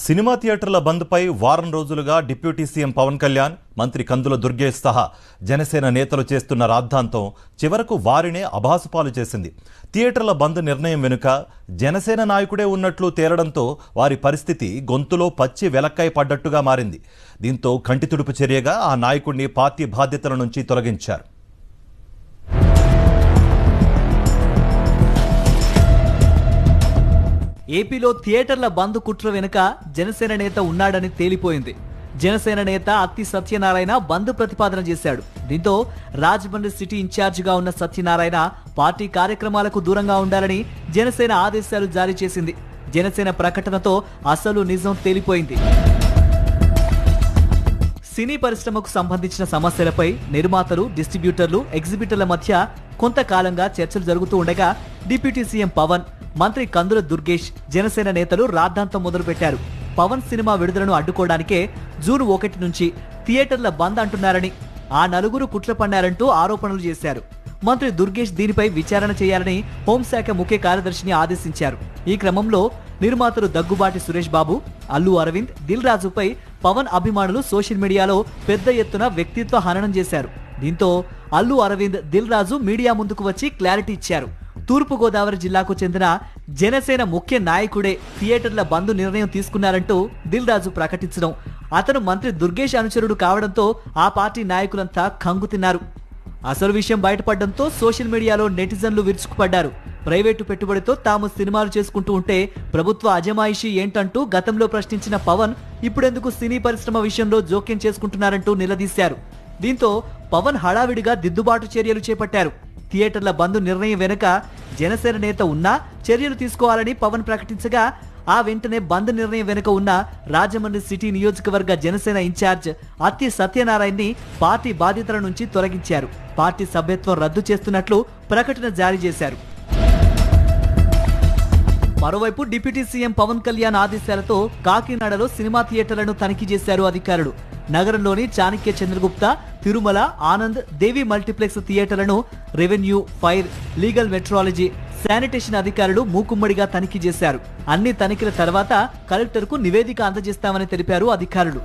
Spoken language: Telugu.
సినిమా థియేటర్ల బంద్పై వారం రోజులుగా డిప్యూటీ సీఎం పవన్ కళ్యాణ్, మంత్రి కందుల దుర్గేష్ సహా జనసేన నేతలు చేస్తున్న రాద్ధాంతం చివరకు వారినే అభాసుపాలు చేసింది. థియేటర్ల బంద్ నిర్ణయం వెనుక జనసేన నాయకుడే ఉన్నట్లు తేలడంతో వారి పరిస్థితి గొంతులో పచ్చి వెలక్కాయ పడ్డట్టుగా మారింది. దీంతో కంటితుడుపు చర్యగా ఆ నాయకుడిని పార్టీ బాధ్యతల నుంచి తొలగించారు. ఏపీలో థియేటర్ల బంద్ కుట్ర వెనుక జనసేన నేత ఉన్నాడని తేలిపోయింది. జనసేన నేత అత్తి సత్యనారాయణ బంద్ ప్రతిపాదన చేశాడు. దీంతో రాజమండ్రి సిటీ ఇన్ఛార్జిగా ఉన్న సత్యనారాయణ పార్టీ కార్యక్రమాలకు దూరంగా ఉండాలని జనసేన ఆదేశాలు జారీ చేసింది. జనసేన ప్రకటనతో అసలు నిజం తేలిపోయింది. సినీ పరిశ్రమకు సంబంధించిన సమస్యలపై నిర్మాతలు, డిస్ట్రిబ్యూటర్లు, ఎగ్జిబిటర్ల మధ్య కొంతకాలంగా చర్చలు జరుగుతూ ఉండగా డిప్యూటీ సీఎం పవన్, మంత్రి కందుల దుర్గేష్ జనసేన నేతలు రాద్ధాంతం మొదలుపెట్టారు. పవన్ సినిమా విడుదలను అడ్డుకోవడానికే జూన్ 1 నుంచి థియేటర్ల బంద్ అంటున్నారని, ఆ నలుగురు కుట్ర పన్నారంటూ ఆరోపణలు చేశారు. మంత్రి దుర్గేష్ దీనిపై విచారణ చేయాలని హోంశాఖ ముఖ్య కార్యదర్శిని ఆదేశించారు. ఈ క్రమంలో నిర్మాతలు దగ్గుబాటి సురేష్ బాబు, అల్లు అరవింద్, దిల్ రాజుపై పవన్ అభిమానులు సోషల్ మీడియాలో పెద్ద ఎత్తున వ్యక్తిత్వ హననం చేశారు. దీంతో అల్లు అరవింద్, దిల్ రాజు మీడియా ముందుకు వచ్చి క్లారిటీ ఇచ్చారు. తూర్పుగోదావరి జిల్లాకు చెందిన జనసేన ముఖ్య నాయకుడే థియేటర్ల బంద్ నిర్ణయం తీసుకున్నారంటూ దిల్ రాజు ప్రకటించడం, అతను మంత్రి దుర్గేష్ అనుచరుడు కావడంతో ఆ పార్టీ నాయకులంతా కంగుతిన్నారు. అసలు విషయం బయటపడడంతో సోషల్ మీడియాలో నెటిజన్లు విరుచుకుపడ్డారు. ప్రైవేటు పెట్టుబడితో తాము సినిమాలు చేసుకుంటూ ఉంటే ప్రభుత్వ అజమాయిషీ ఏంటంటూ గతంలో ప్రశ్నించిన పవన్ ఇప్పుడెందుకు సినీ పరిశ్రమ విషయంలో జోక్యం చేసుకుంటున్నారంటూ నిలదీశారు. దీంతో పవన్ హడావిడిగా దిద్దుబాటు చర్యలు చేపట్టారు. థియేటర్ల బంద్ నిర్ణయం వెనుక జనసేన నేత ఉన్నా చర్యలు తీసుకోవాలని పవన్ ప్రకటించగా, ఆ వెంటనే బంద్ నిర్ణయం వెనుక ఉన్న రాజమండ్రి సిటీ నియోజకవర్గ జనసేన ఇన్ఛార్జ్ అత్తి సత్యనారాయణని పార్టీ బాధ్యతల నుంచి తొలగించారు. పార్టీ సభ్యత్వం రద్దు చేస్తున్నట్లు ప్రకటన జారీ చేశారు. మరోవైపు డిప్యూటీ సీఎం పవన్ కళ్యాణ్ ఆదేశాలతో కాకినాడలో సినిమా థియేటర్లను తనిఖీ చేశారు అధికారులు. నగరంలోని చాణక్య చంద్రగుప్త, తిరుమల, ఆనంద్, దేవి మల్టీప్లెక్స్ థియేటర్లను revenue, fire, legal, metrology, sanitation అధికారులు మూకుమ్మడిగా తనిఖీ చేశారు. అన్ని తనిఖీల తర్వాత కలెక్టర్కు నివేదిక అందజేస్తామని తెలిపారు అధికారులు.